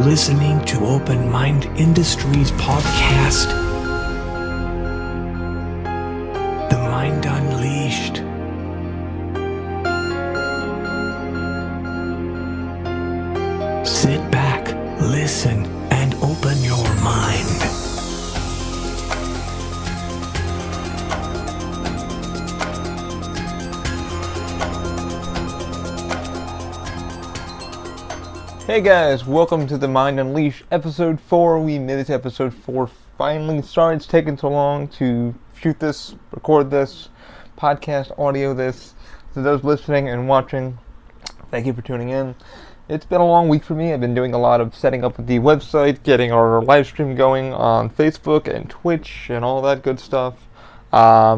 listening to Open Mind Industries podcast, The Mind Unleashed. Sit back, listen, and open your mind. Hey guys, welcome to The Mind Unleashed, episode 4. We made it to episode 4 finally. Sorry it's taken so long to shoot this, record this, podcast, audio this. To those listening and watching, thank you for tuning in. It's been a long week for me. I've been doing a lot of setting up the website, getting our live stream going on Facebook and Twitch and all that good stuff.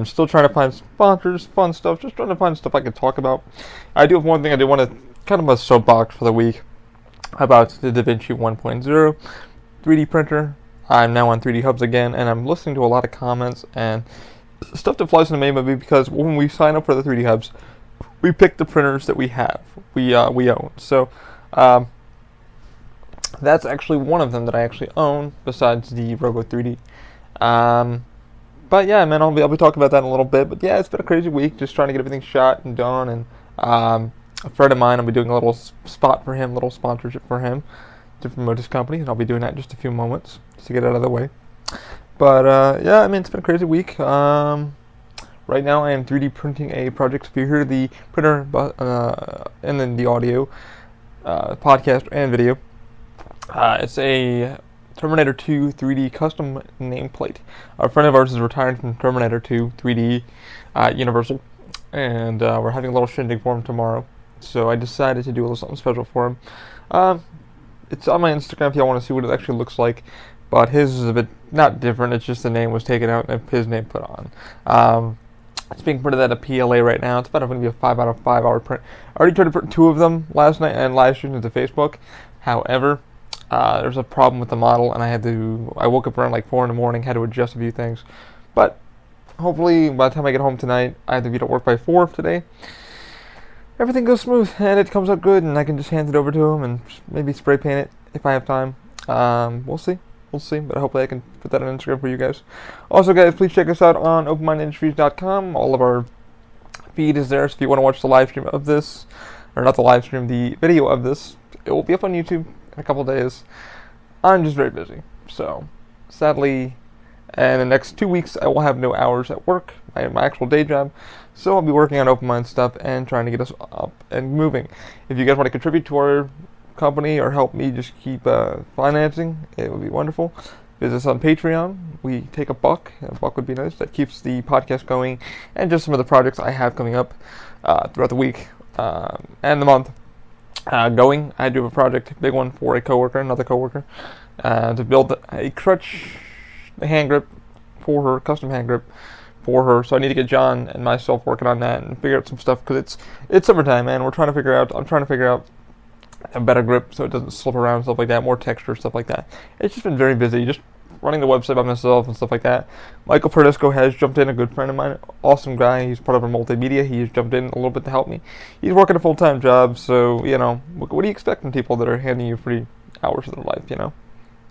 Still trying to find sponsors, fun stuff, just trying to find stuff I can talk about. I do have one thing I do want to, kind of a soapbox for the week, about the vinci 1.0 3D printer. I'm now on 3D Hubs again, and I'm listening to a lot of comments and stuff that flies in the main of me because when we sign up for the 3D Hubs, we pick the printers that we have, we own. So that's actually one of them that I actually own, besides the Robo 3D. But yeah, man, I'll be talking about that in a little bit. But yeah, it's been a crazy week, just trying to get everything shot and done, and a friend of mine, I'll be doing a little spot for him, little sponsorship for him to promote his company, and I'll be doing that in just a few moments just to get it out of the way. But yeah, I mean, it's been a crazy week. Right now I am 3D printing a project. If you hear the printer and then the audio, podcast and video, it's a Terminator 2 3D custom nameplate. A friend of ours is retiring from Terminator 2 3D Universal, and we're having a little shindig for him tomorrow. So I decided to do a little something special for him. It's on my Instagram if y'all want to see what it actually looks like. But his is a bit not different. It's just the name was taken out and his name put on. It's being printed at a PLA right now. It's about going to be a 5 out of 5 hour print. I already tried to print 2 of them last night and live streamed to Facebook. However, there's a problem with the model, and I woke up around like 4 in the morning, had to adjust a few things. But hopefully by the time I get home tonight, I have to be at work by 4 today, everything goes smooth and it comes out good, and I can just hand it over to him and maybe spray paint it if I have time. We'll see, but hopefully I can put that on Instagram for you guys. Also, guys, please check us out on openmindindustries.com. All of our feed is there, so if you want to watch the live stream of this, or not the live stream, the video of this, it will be up on YouTube in a couple of days. I'm just very busy, so sadly, and the next 2 weeks I will have no hours at work, my actual day job, so I'll be working on Open Mind stuff and trying to get us up and moving. If you guys want to contribute to our company or help me just keep financing, it would be wonderful. Visit us on Patreon. We take $1. $1 would be nice. That keeps the podcast going, and just some of the projects I have coming up throughout the week and the month going. I do have a project, big one, for another coworker, to build a crutch, a hand grip for her, custom hand grip for her. So I need to get John and myself working on that and figure out some stuff, because it's summertime, man. I'm trying to figure out a better grip so it doesn't slip around, stuff like that, more texture, stuff like that. It's just been very busy, just running the website by myself and stuff like that. Michael Perdisco has jumped in, a good friend of mine, awesome guy. He's part of our multimedia. He's jumped in a little bit to help me. He's working a full-time job, so, you know, what do you expect from people that are handing you free hours of their life, you know?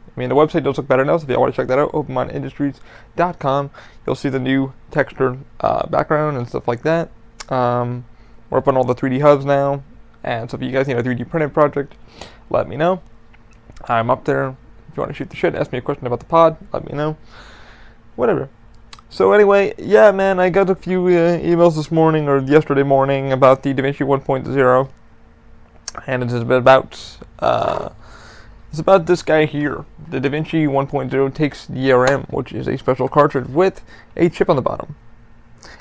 I mean, the website does look better now, so if you want to check that out, openmindindustries.com. You'll see the new textured background and stuff like that. We're up on all the 3D hubs now, and so if you guys need a 3D printed project, let me know. I'm up there. If you want to shoot the shit, ask me a question about the pod, let me know. Whatever. So anyway, yeah, man, I got a few emails this morning, or yesterday morning, about the DaVinci 1.0, and it is about this guy here. The DaVinci 1.0 takes DRM, which is a special cartridge with a chip on the bottom.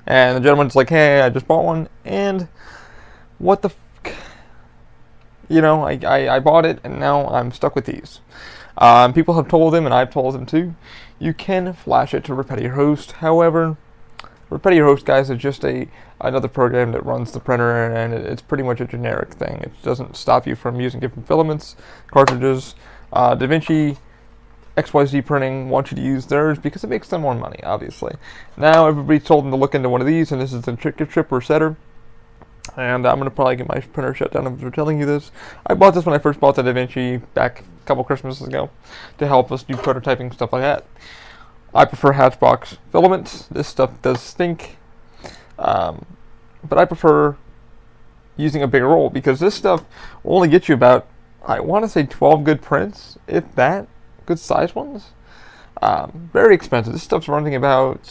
And the gentleman's like, hey, I just bought one, and what the fuck? You know, I bought it, and now I'm stuck with these. People have told him, and I've told him too, you can flash it to Repetier Host. However, Repetier Host, guys, is just another program that runs the printer, and it's pretty much a generic thing. It doesn't stop you from using different filaments, cartridges. DaVinci XYZ Printing wants you to use theirs because it makes them more money, obviously. Now everybody's told them to look into one of these, and this is the trip resetter. And I'm going to probably get my printer shut down after telling you this. I bought this when I first bought the DaVinci back a couple Christmases ago to help us do prototyping, stuff like that. I prefer Hatchbox filament. This stuff does stink. But I prefer using a bigger roll because this stuff will only get you about, I want to say 12 good prints, if that, good size ones. Very expensive. This stuff's running about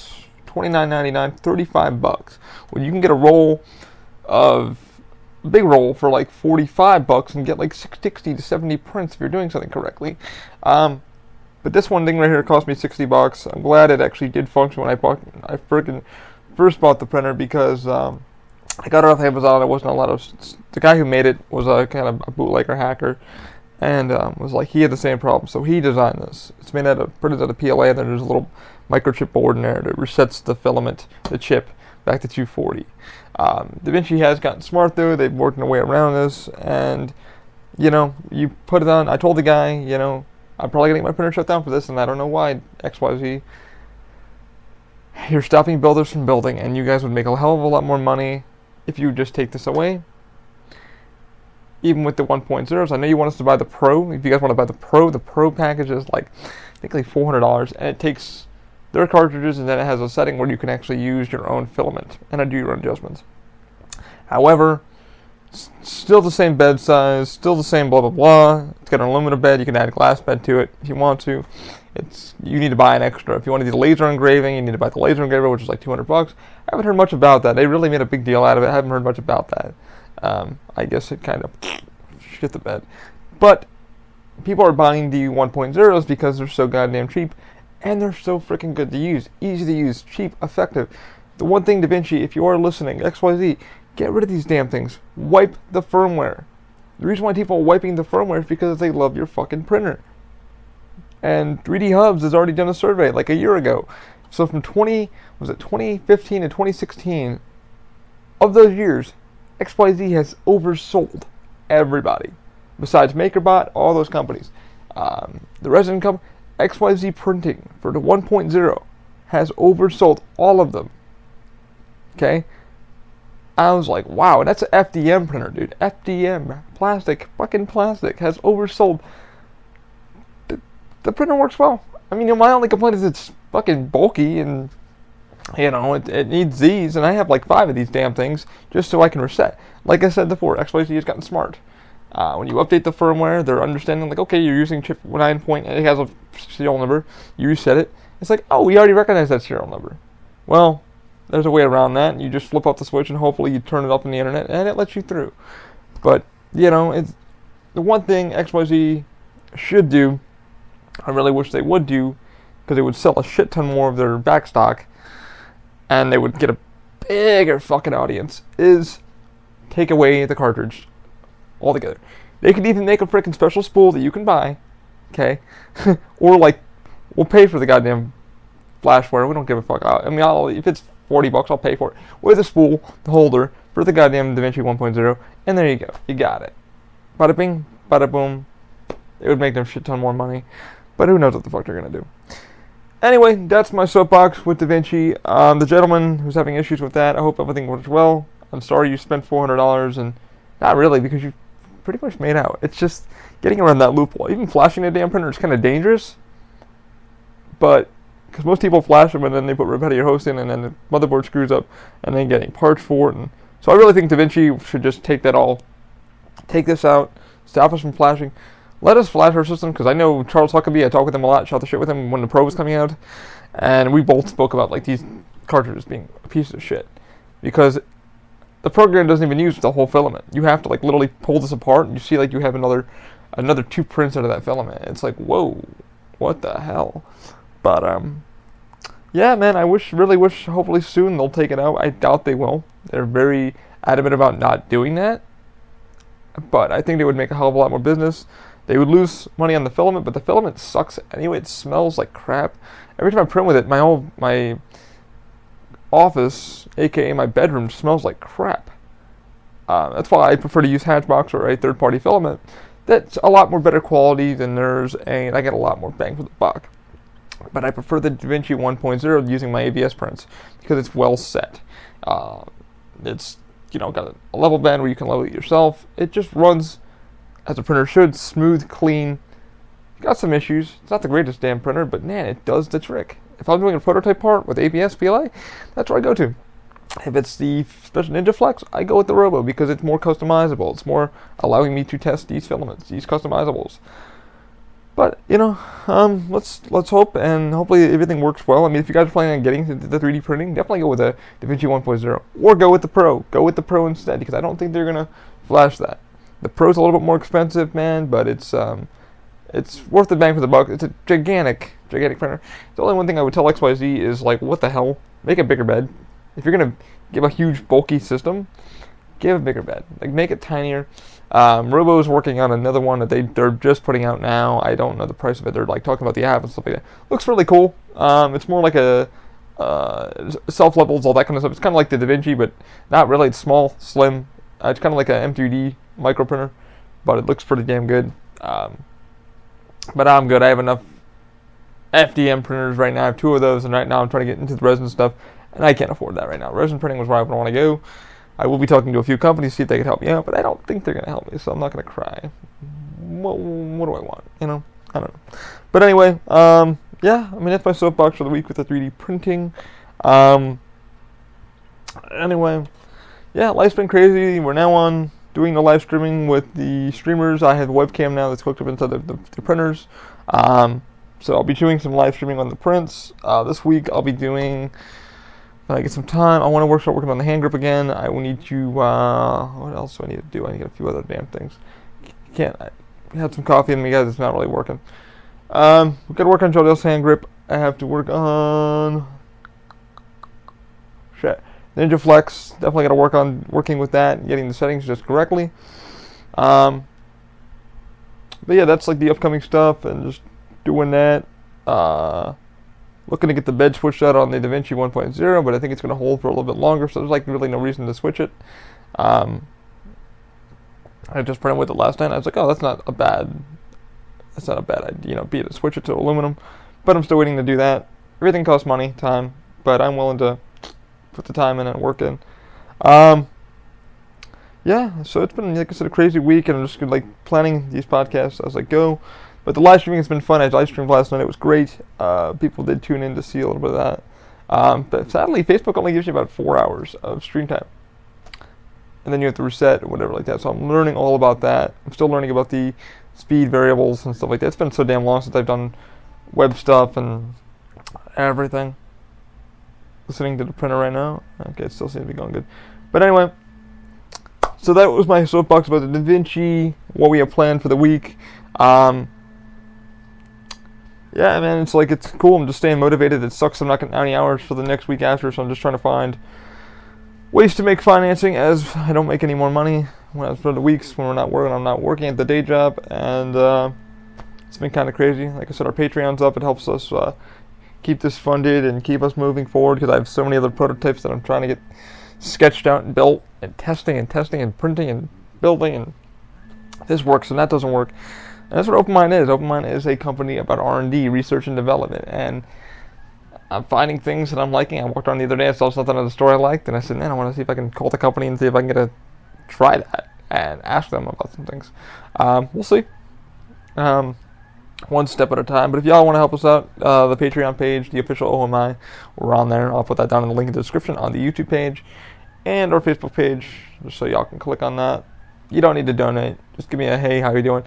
$29.99, $35. When you can get a roll of big roll for like $45 and get like 60 to 70 prints if you're doing something correctly. But this one thing right here cost me $60. I'm glad it actually did function when I freaking first bought the printer because I got it off Amazon. It wasn't a lot of. The guy who made it was a kind of a bootlegger hacker, and was like he had the same problem. So he designed this. It's made printed out of PLA, and then there's a little microchip board in there that resets the filament, the chip, back to 240. DaVinci has gotten smart though. They've worked their way around this, and you put it on. I told the guy, I'm probably gonna get my printer shut down for this, and I don't know why. XYZ. You're stopping builders from building, and you guys would make a hell of a lot more money if you just take this away. Even with the 1.0s, I know you want us to buy the Pro. If you guys want to buy the Pro package is I think like $400, and it takes their cartridges, and then it has a setting where you can actually use your own filament and do your own adjustments. However, still the same bed size, still the same blah blah blah. It's got an aluminum bed. You can add a glass bed to it if you want to. You need to buy an extra. If you want to do the laser engraving, you need to buy the laser engraver, which is like $200. I haven't heard much about that. They really made a big deal out of it. I haven't heard much about that. I guess it kind of shit the bed. But people are buying the 1.0s because they're so goddamn cheap, and they're so freaking good to use. Easy to use, cheap, effective. The one thing, DaVinci, if you are listening, XYZ, get rid of these damn things. Wipe the firmware. The reason why people are wiping the firmware is because they love your fucking printer. And 3D Hubs has already done a survey like a year ago. So from 2015 to 2016, of those years, XYZ has oversold everybody. Besides MakerBot, all those companies. The resident company, XYZ Printing, for the 1.0, has oversold all of them. Okay? I was like, wow, and that's an FDM printer, dude. FDM, plastic, fucking plastic, has oversold. The printer works well. I mean, my only complaint is it's fucking bulky, and it needs these, and I have like 5 of these damn things just so I can reset. Like I said before, XYZ has gotten smart. When you update the firmware, they're understanding like, okay, you're using chip 9 point, it has a serial number. You reset it. It's like, oh, we already recognize that serial number. Well, there's a way around that. You just flip up the switch, and hopefully you turn it up on the internet, and it lets you through. But it's the one thing XYZ should do. I really wish they would do, because they would sell a shit ton more of their back stock, and they would get a bigger fucking audience, is take away the cartridge altogether. They could even make a freaking special spool that you can buy, okay? Or we'll pay for the goddamn flashware. We don't give a fuck. I mean, if it's $40, I'll pay for it. With a spool, the holder, for the goddamn DaVinci 1.0, and there you go. You got it. Bada bing, bada boom. It would make them a shit ton more money. But who knows what the fuck they're going to do. Anyway, that's my soapbox with DaVinci. The gentleman who's having issues with that, I hope everything works well. I'm sorry you spent $400, and not really, because you pretty much made out. It's just getting around that loophole. Even flashing a damn printer is kind of dangerous. But, because most people flash them, and then they put repetitive host in, and then the motherboard screws up, and then getting parts for it. And so I really think DaVinci should just take this out, stop us from flashing. Let us flash our system, because I know Charles Huckabee, I talk with him a lot, shot the shit with him when the Pro was coming out, and we both spoke about these cartridges being a piece of shit, because the program doesn't even use the whole filament. You have to literally pull this apart, and you see you have another 2 prints out of that filament. It's like, whoa, what the hell? But yeah, man, I really wish, hopefully soon they'll take it out. I doubt they will. They're very adamant about not doing that, but I think they would make a hell of a lot more business. They would lose money on the filament, but the filament sucks anyway. It smells like crap. Every time I print with it, my office, aka my bedroom, smells like crap. That's why I prefer to use Hatchbox or a third-party filament. That's a lot more better quality than theirs, and I get a lot more bang for the buck. But I prefer the DaVinci 1.0 using my ABS prints because it's well set. It's got a level band where you can level it yourself. It just runs as a printer should, smooth, clean. Got some issues. It's not the greatest damn printer, but man, it does the trick. If I'm doing a prototype part with ABS PLA, that's where I go to. If it's the Special Ninja Flex, I go with the Robo because it's more customizable. It's more allowing me to test these filaments, these customizables. But let's hope, and hopefully everything works well. I mean, if you guys are planning on getting into the 3D printing, definitely go with the DaVinci 1.0 or go with the Pro. Go with the Pro instead because I don't think they're gonna flash that. The Pro's a little bit more expensive, man, but it's worth the bang for the buck. It's a gigantic printer. The only one thing I would tell XYZ is like, what the hell? Make a bigger bed. If you're gonna give a huge bulky system, give a bigger bed. Like make it tinier. Robo's working on another one that they're just putting out now. I don't know the price of it. They're like talking about the app and stuff like that. Looks really cool. It's more like a self levels, all that kind of stuff. It's kind of like the DaVinci, but not really. It's small, slim. It's kind of like a M3D micro printer, but it looks pretty damn good. But I'm good. I have enough FDM printers right now. I have 2 of those, and right now I'm trying to get into the resin stuff, and I can't afford that right now. Resin printing was where I want to go. I will be talking to a few companies to see if they can help me out, but I don't think they're going to help me, so I'm not going to cry. What do I want? I don't know. But anyway, yeah, I mean, that's my soapbox for the week with the 3D printing. Anyway, yeah, life's been crazy. We're now on doing the live streaming with the streamers. I have a webcam now that's hooked up into the printers. So I'll be doing some live streaming on the prints. This week I'll be doing, when I get some time, I want to start working on the hand grip again. I will need to, what else do I need to do? I need to get a few other damn things. I had some coffee in me, guys. It's not really working. We've got to work on Jodel's hand grip. I have to work on Ninja Flex. Definitely got to work on working with that and getting the settings just correctly. But yeah, that's like the upcoming stuff and just doing that. Looking to get the bed switched out on the DaVinci 1.0, but I think it's going to hold for a little bit longer, so there's like really no reason to switch it. I just printed with it last night. I was like, oh, that's not a bad idea, be it to switch it to aluminum. But I'm still waiting to do that. Everything costs money, time, but I'm willing to put the time in and work in. Yeah, so it's been, like I said, a crazy week, and I'm just like planning these podcasts as I go. But the live streaming has been fun. I live streamed last night. It was great. People did tune in to see a little bit of that. But sadly, Facebook only gives you about 4 hours of stream time. And then you have to reset or whatever like that. So I'm learning all about that. I'm still learning about the speed variables and stuff like that. It's been so damn long since I've done web stuff and everything. Listening to the printer right now. Okay, it still seems to be going good. But anyway, so that was my soapbox about the DaVinci, what we have planned for the week. Yeah, man, it's cool. I'm just staying motivated. It sucks I'm not getting any hours for the next week after, so I'm just trying to find ways to make financing as I don't make any more money for the weeks when I'm not working at the day job, and it's been kind of crazy. Like I said, our Patreon's up. It helps us keep this funded and keep us moving forward because I have so many other prototypes that I'm trying to get sketched out and built and testing and printing and building, and this works and that doesn't work. And that's what OpenMind is. OpenMind is a company about R&D, research and development, and I'm finding things that I'm liking. I walked around the other day, I saw something in the store I liked, and I said, man, I want to see if I can call the company and see if I can get to try that and ask them about some things. We'll see. One step at a time. But if y'all want to help us out, the Patreon page, the official OMI, we're on there. I'll put that down in the link in the description on the YouTube page and our Facebook page, just so y'all can click on that. You don't need to donate. Just give me a hey, how you doing?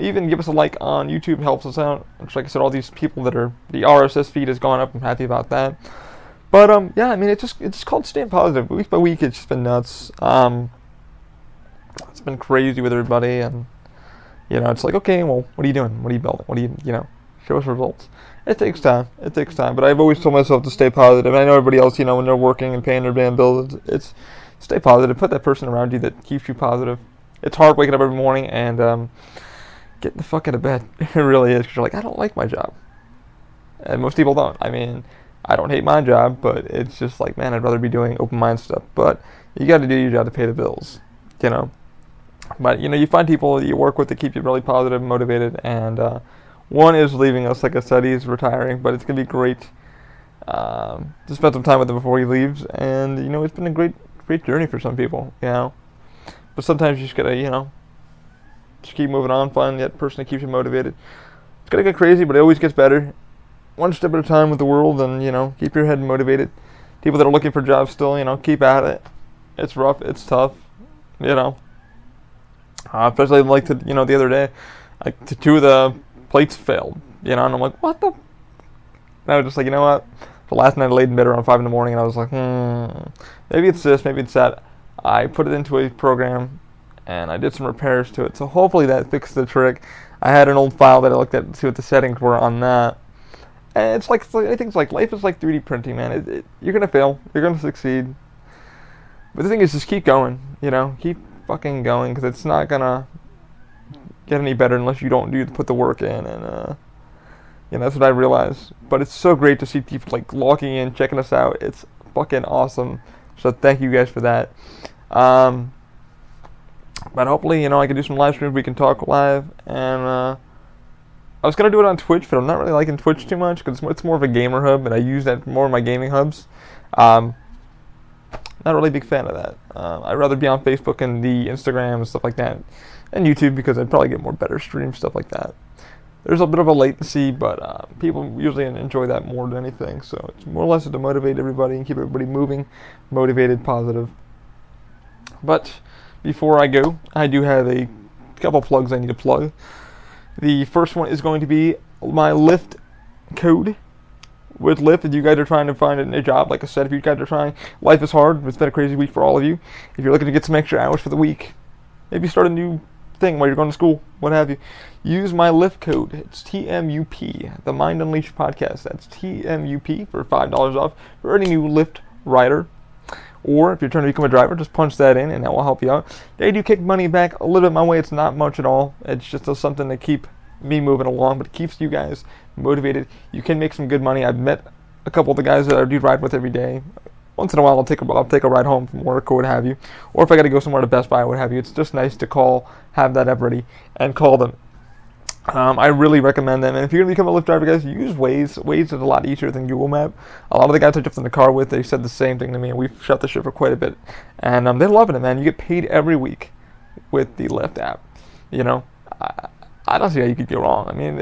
Even give us a like on YouTube, helps us out. Which, like I said, all these people the RSS feed has gone up. I'm happy about that. But yeah, I mean, it's called staying positive. Week by week, it's just been nuts. It's been crazy with everybody, and it's like, okay, well, what are you doing? What are you building? What do you show us results? It takes time. But I've always told myself to stay positive. And I know everybody else, when they're working and paying their damn bills, it's stay positive. Put that person around you that keeps you positive. It's hard waking up every morning and getting the fuck out of bed. It really is, because you're like, I don't like my job. And most people don't. I mean, I don't hate my job, but it's just like, man, I'd rather be doing OpenMind stuff. But you got to do your job to pay the bills, But, you find people that you work with that keep you really positive and motivated. And one is leaving us, like I said, he's retiring. But it's going to be great to spend some time with him before he leaves. And, it's been a great great journey for some people, you know. But sometimes you just gotta, you know, just keep moving on, find that person that keeps you motivated. It's gonna get crazy, but it always gets better. One step at a time with the world, and, you know, keep your head motivated. People that are looking for jobs still, you know, keep at it. It's rough, it's tough, you know. Especially like the other day, like two of the plates failed, you know, and I'm like, what the? And I was just like, you know what? The last night I laid in bed around 5 in the morning, and I was like, maybe it's this, maybe it's that. I put it into a program, and I did some repairs to it, so hopefully that fixed the trick. I had an old file that I looked at to see what the settings were on that. And it's like anything's like life is like 3D printing, man. You're gonna fail, you're gonna succeed, but the thing is, just keep going. You know, keep fucking going, because it's not gonna get any better unless you don't put the work in, and you know, that's what I realized. But it's so great to see people like logging in, checking us out. It's fucking awesome. So thank you guys for that. But hopefully, you know, I can do some live streams. We can talk live, and I was gonna do it on Twitch, but I'm not really liking Twitch too much because it's more of a gamer hub, and I use that more in my gaming hubs. Not really a big fan of that. I'd rather be on Facebook and the Instagram and stuff like that, and YouTube, because I'd probably get more better stream stuff like that. There's a bit of a latency, but people usually enjoy that more than anything. So it's more or less to motivate everybody and keep everybody moving, motivated, positive. But before I go, I do have a couple plugs I need to plug. The first one is going to be my Lyft code. With Lyft, if you guys are trying to find a job, like I said, if you guys are trying, life is hard. It's been a crazy week for all of you. If you're looking to get some extra hours for the week, maybe start a new thing while you're going to school, what have you, use my Lyft code. It's TMUP, the Mind Unleashed podcast. That's TMUP for $5 off for any new Lyft rider. Or if you're trying to become a driver, just punch that in, and that will help you out. They do kick money back a little bit my way. It's not much at all. It's just something to keep me moving along, but it keeps you guys motivated. You can make some good money. I've met a couple of the guys that I do ride with every day. Once in a while, I'll take a ride home from work or what have you. Or if I got to go somewhere to Best Buy or what have you, it's just nice to call, have that app ready, and call them. I really recommend them. And if you're going to become a Lyft driver, guys, use Waze. Waze is a lot easier than Google Map. A lot of the guys I jumped in the car with, they said the same thing to me, and we've shot the shit for quite a bit. And they're loving it, man. You get paid every week with the Lyft app. You know, I don't see how you could go wrong. I mean,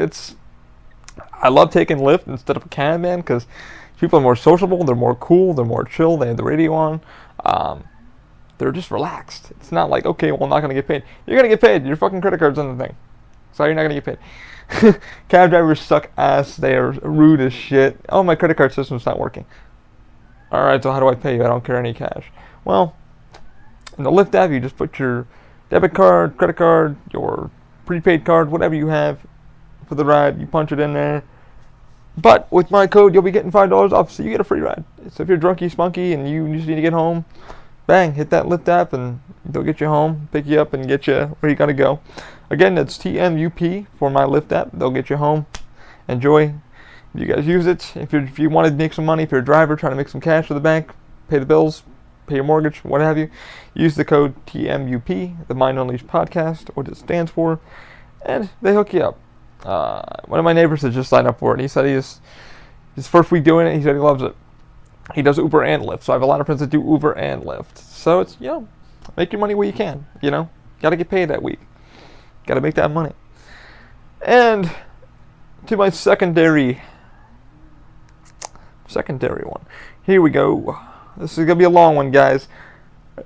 I love taking Lyft instead of a cab, man, because people are more sociable, they're more cool, they're more chill, they have the radio on. They're just relaxed. It's not like, okay, well, I'm not going to get paid. You're going to get paid. Your fucking credit card's on the thing. So you're not going to get paid. Cab drivers suck ass. They are rude as shit. Oh, my credit card system's not working. Alright, so how do I pay you? I don't carry any cash. Well, in the Lyft app, you just put your debit card, credit card, your prepaid card, whatever you have for the ride, you punch it in there. But with my code, you'll be getting $5 off, so you get a free ride. So if you're drunky, spunky, and you just need to get home, bang, hit that Lyft app, and they'll get you home, pick you up, and get you where you gotta go. Again, that's TMUP for my Lyft app. They'll get you home. Enjoy. You guys use it. If you want to make some money, if you're a driver trying to make some cash for the bank, pay the bills, pay your mortgage, what have you, use the code TMUP, the Mind Unleashed podcast, what it stands for, and they hook you up. One of my neighbors has just signed up for it, and he said his first week doing it, he said he loves it. He does Uber and Lyft, so I have a lot of friends that do Uber and Lyft. So it's, make your money where you can, Got to get paid that week. Got to make that money. And to my secondary one. Here we go. This is going to be a long one, guys. Is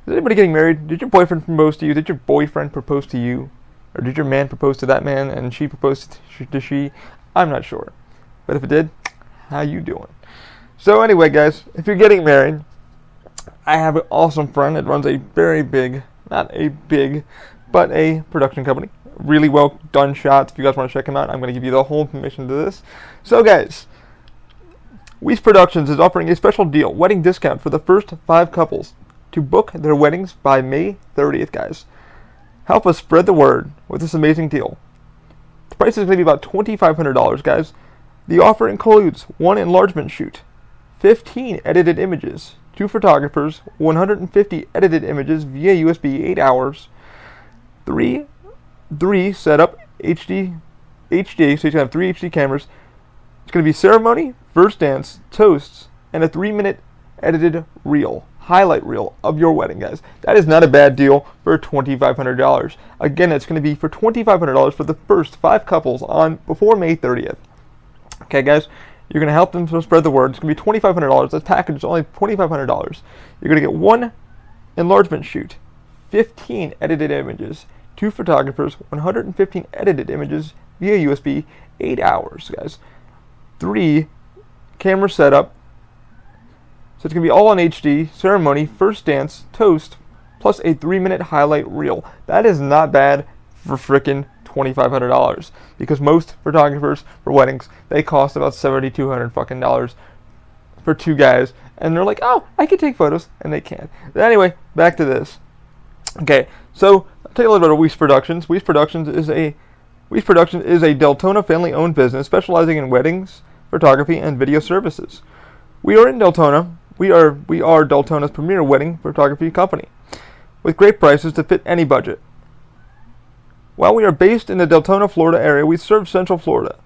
anybody getting married? Did your boyfriend propose to you? Did your boyfriend propose to you? Or did your man propose to that man and she proposed to she? I'm not sure. But if it did, how you doing? So anyway, guys, if you're getting married, I have an awesome friend that runs a very big, not a big, but a production company. Really well done shots. If you guys want to check him out, I'm going to give you the whole information to this. So guys, Weiss Productions is offering a special deal, wedding discount for the first 5 couples to book their weddings by May 30th, guys. Help us spread the word with this amazing deal. The price is going to be about $2,500, guys. The offer includes 1 enlargement shoot, 15 edited images, 2 photographers, 150 edited images via USB 8 hours, 3 setup HD, so you can have 3 HD cameras. It's going to be ceremony, first dance, toasts, and a 3-minute edited reel. highlight reel of your wedding, guys. That is not a bad deal for $2,500. Again, it's going to be for $2,500 for the first 5 couples on before May 30th. Okay, guys, you're going to help them spread the word. It's going to be $2,500. That package is only $2,500. You're going to get 1 enlargement shoot, 15 edited images, 2 photographers, 115 edited images via USB, 8 hours, guys. 3 camera setup. So it's going to be all on HD, ceremony, first dance, toast, plus a 3-minute highlight reel. That is not bad for frickin' $2,500, because most photographers for weddings, they cost about $7,200 fucking dollars for 2 guys, and they're like, oh, I can take photos, and they can't. But anyway, back to this. Okay, so I'll tell you a little bit of Weiss Productions. Weiss Productions is a Deltona family-owned business specializing in weddings, photography, and video services. We are in Deltona. We are Deltona's premier wedding photography company, with great prices to fit any budget. While we are based in the Deltona, Florida area, we serve Central Florida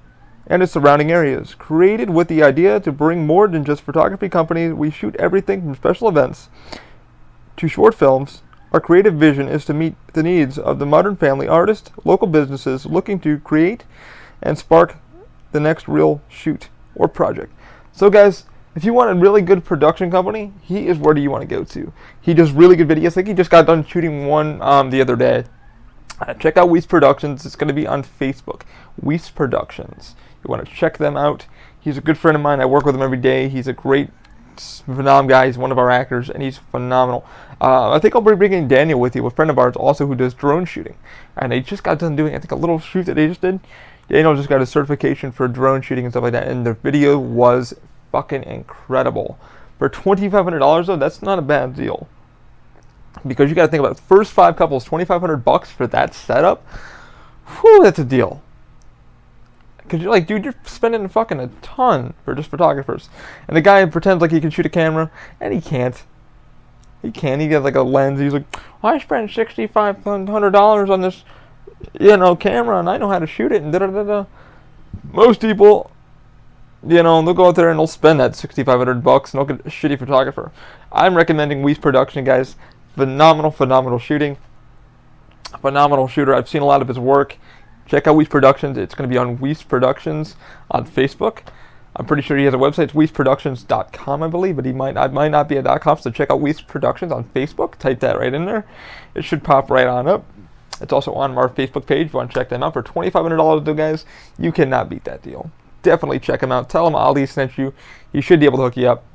and its surrounding areas. Created with the idea to bring more than just photography companies, we shoot everything from special events to short films. Our creative vision is to meet the needs of the modern family artist, local businesses looking to create and spark the next real shoot or project. So guys, if you want a really good production company, he is where you want to go to. He does really good videos. I think he just got done shooting one the other day. Check out Weiss Productions. It's going to be on Facebook. Weiss Productions. You want to check them out. He's a good friend of mine. I work with him every day. He's a great, phenomenal guy. He's one of our actors, and he's phenomenal. I think I'll be bringing Daniel with you, a friend of ours also who does drone shooting. And they just got done doing, I think, a little shoot that they just did. Daniel just got a certification for drone shooting and stuff like that, and the video was fucking incredible. For $2,500 though, that's not a bad deal. Because you got to think about the first 5 couples, $2,500 for that setup. Whew, that's a deal. Because you're like, dude, you're spending fucking a ton for just photographers. And the guy pretends like he can shoot a camera, and he can't. He can't. He gets like a lens. He's like, I spent $6,500 on this, camera, and I know how to shoot it. And da da da da. Most people, they'll go out there and they'll spend that $6,500 and they'll get a shitty photographer. I'm recommending Weiss Production, guys. Phenomenal shooting. Phenomenal shooter. I've seen a lot of his work. Check out Weiss Productions. It's going to be on Weiss Productions on Facebook. I'm pretty sure he has a website. It's weissproductions.com, I believe, but it might not be a .com. So check out Weiss Productions on Facebook. Type that right in there. It should pop right on up. It's also on our Facebook page. If you want to check them out for $2,500, though, guys, you cannot beat that deal. Definitely check him out. Tell him Ali sent you. He should be able to hook you up.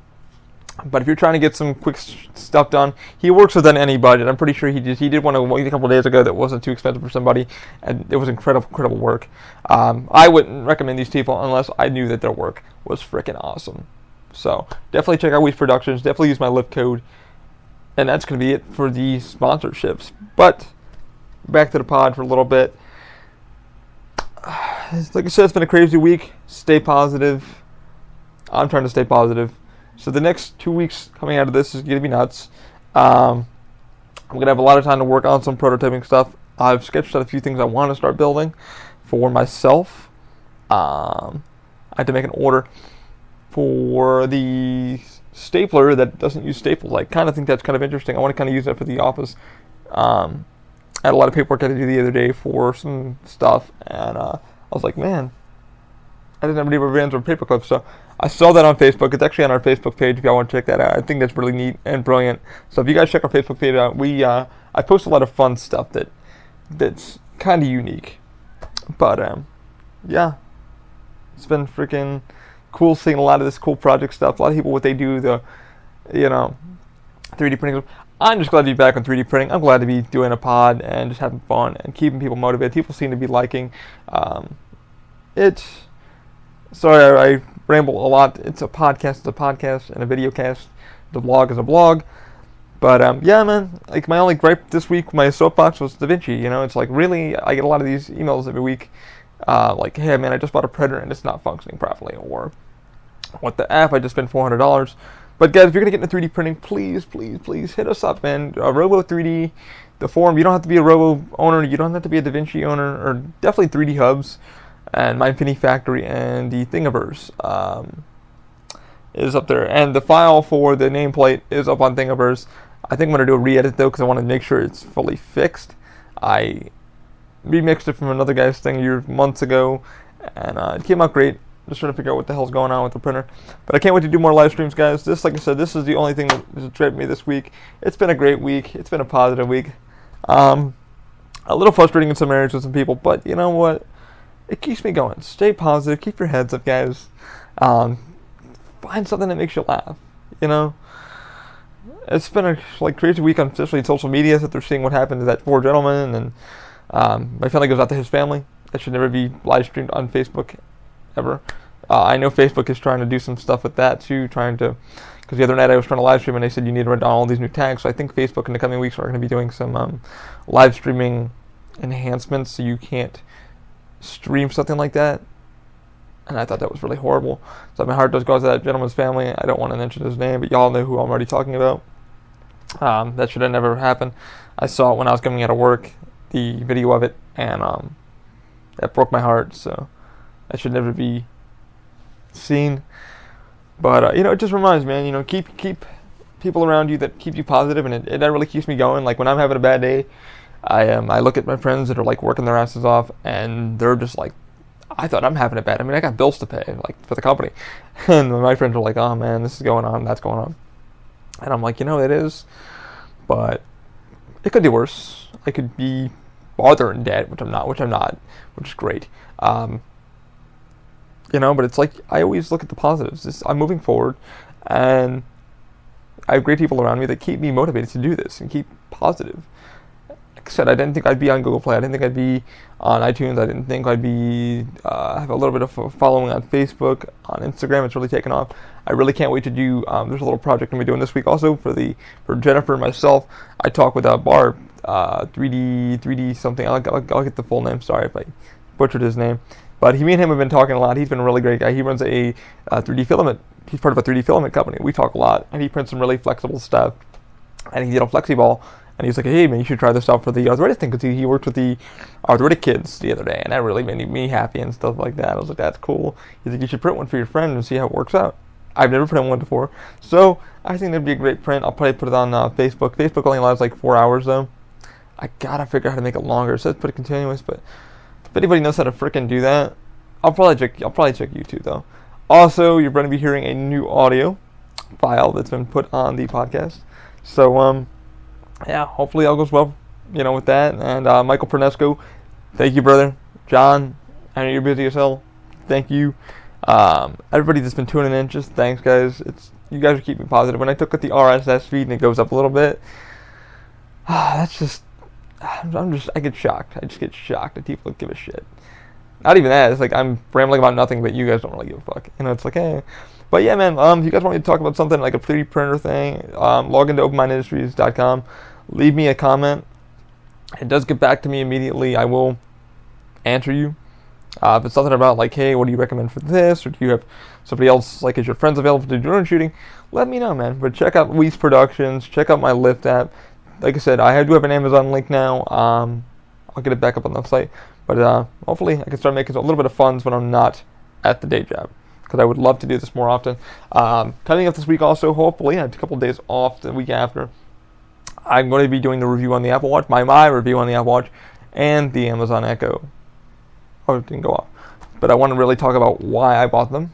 But if you're trying to get some quick stuff done, he works within any budget. I'm pretty sure he did one a couple of days ago that wasn't too expensive for somebody, and it was incredible work. I wouldn't recommend these people unless I knew that their work was freaking awesome. So definitely check out Weiss Productions. Definitely use my lift code, and that's going to be it for the sponsorships. But back to the pod for a little bit. Like I said, it's been a crazy week. Stay positive. I'm trying to stay positive. So the next 2 weeks coming out of this is going to be nuts. I'm going to have a lot of time to work on some prototyping stuff. I've sketched out a few things I want to start building for myself. I had to make an order for the stapler that doesn't use staples. I kind of think that's kind of interesting. I want to kind of use that for the office. I had a lot of paperwork I had to do the other day for some stuff, and I was like, man, I didn't have any rubber bands or paper clips, so I saw that on Facebook. It's actually on our Facebook page if y'all want to check that out. I think that's really neat and brilliant. So if you guys check our Facebook page out, I post a lot of fun stuff that's kind of unique. But yeah, it's been freaking cool seeing a lot of this cool project stuff. A lot of people, what they do, 3D printing. I'm just glad to be back on 3D printing. I'm glad to be doing a pod and just having fun and keeping people motivated. People seem to be liking it. Sorry, I ramble a lot. It's a podcast, and a video cast. The blog is a blog. But yeah, man, like my only gripe this week, my soapbox was the Vinci. It's like, really, I get a lot of these emails every week, like, hey man, I just bought a printer and it's not functioning properly, or what the F, I just spent $400. But guys, if you're gonna get into 3D printing, please hit us up, man. Robo 3D, the forum. You don't have to be a Robo owner. You don't have to be a Da Vinci owner, or definitely 3D Hubs and My Infinity Factory and the Thingiverse. is up there, and the file for the nameplate is up on Thingiverse. I think I'm gonna do a re-edit though, because I want to make sure it's fully fixed. I remixed it from another guy's thing months ago, and it came out great. Just trying to figure out what the hell's going on with the printer. But I can't wait to do more live streams, guys. Like I said, this is the only thing that has tripped me this week. It's been a great week. It's been a positive week. A little frustrating in some areas with some people, but you know what? It keeps me going. Stay positive. Keep your heads up, guys. Find something that makes you laugh. You know? It's been a crazy week, especially in social media, that they're seeing what happened to that poor gentleman, and my family goes out to his family. That should never be live streamed on Facebook, ever. I know Facebook is trying to do some stuff with that too, because the other night I was trying to live stream and they said you need to run down all these new tags. So I think Facebook in the coming weeks are going to be doing some live streaming enhancements so you can't stream something like that. And I thought that was really horrible. So my heart does go out to that gentleman's family. I don't want to mention his name, but y'all know who I'm already talking about. That should have never happened. I saw it when I was coming out of work, the video of it, and that broke my heart. So that should never be seen. But it just reminds me, keep people around you that keep you positive, and that really keeps me going. Like when I'm having a bad day, I look at my friends that are like working their asses off, and they're just like, I thought I'm having it bad. I mean, I got bills to pay, like for the company, and my friends are like, oh man, this is going on, that's going on, and I'm like, it is, but it could be worse. I could be farther in debt, which I'm not, which is great. But it's like I always look at the positives. I'm moving forward, and I have great people around me that keep me motivated to do this and keep positive. Like I said, I didn't think I'd be on Google Play. I didn't think I'd be on iTunes. I didn't think I'd be have a little bit of a following on Facebook, on Instagram. It's really taken off. I really can't wait to do. There's a little project I'm gonna be doing this week also for Jennifer and myself. I talked with Barb, 3D something. I'll get the full name. Sorry if I butchered his name. But me and him have been talking a lot. He's been a really great guy. He runs a 3D filament. He's part of a 3D filament company. We talk a lot, and he prints some really flexible stuff. And he did a flexi-ball, and he's like, hey, man, you should try this out for the arthritic thing, because he worked with the arthritic kids the other day, and that really made me happy and stuff like that. I was like, that's cool. He's like, you should print one for your friend and see how it works out. I've never printed one before, so I think that'd be a great print. I'll probably put it on Facebook. Facebook only allows like 4 hours, though. I gotta figure out how to make it longer. It says put it continuous, but if anybody knows how to frickin' do that, I'll probably check YouTube though. Also, you're going to be hearing a new audio file that's been put on the podcast. So hopefully all goes well, with that. And Michael Pernesco, thank you, brother. John, I know you're busy as hell. Thank you. Everybody that's been tuning in, just thanks, guys. You guys are keeping positive. When I took the RSS feed and it goes up a little bit, that's just. I get shocked. I just get shocked that people give a shit. Not even that. It's like I'm rambling about nothing, but you guys don't really give a fuck. It's like, hey. But yeah, man. If you guys want me to talk about something like a 3D printer thing, log into openmindindustries.com. Leave me a comment. It does get back to me immediately. I will answer you. If it's something about like, hey, what do you recommend for this, or do you have somebody else, like, is your friends available to do drone shooting? Let me know, man. But check out Weiss Productions. Check out my Lyft app. Like I said, I do have an Amazon link now. I'll get it back up on the site. But hopefully I can start making a little bit of funds when I'm not at the day job, because I would love to do this more often. Coming up this week also, hopefully, I have a couple of days off the week after. I'm going to be doing the review on the Apple Watch, my review on the Apple Watch, and the Amazon Echo. Oh, it didn't go off. But I want to really talk about why I bought them,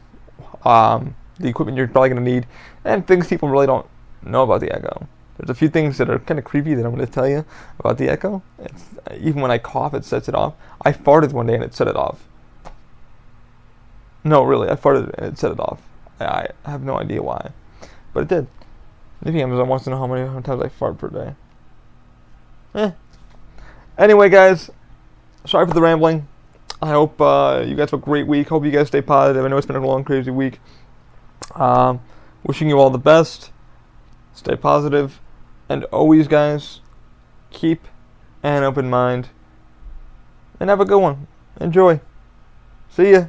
the equipment you're probably going to need, and things people really don't know about the Echo. There's a few things that are kind of creepy that I'm going to tell you about the Echo. Even when I cough, it sets it off. I farted one day and it set it off. No, really, I farted and it set it off. I have no idea why, but it did. Maybe Amazon wants to know how many times I fart per day. Anyway, guys, sorry for the rambling. I hope you guys have a great week. Hope you guys stay positive. I know it's been a long, crazy week. Wishing you all the best. Stay positive. And always, guys, keep an open mind. And have a good one. Enjoy. See ya.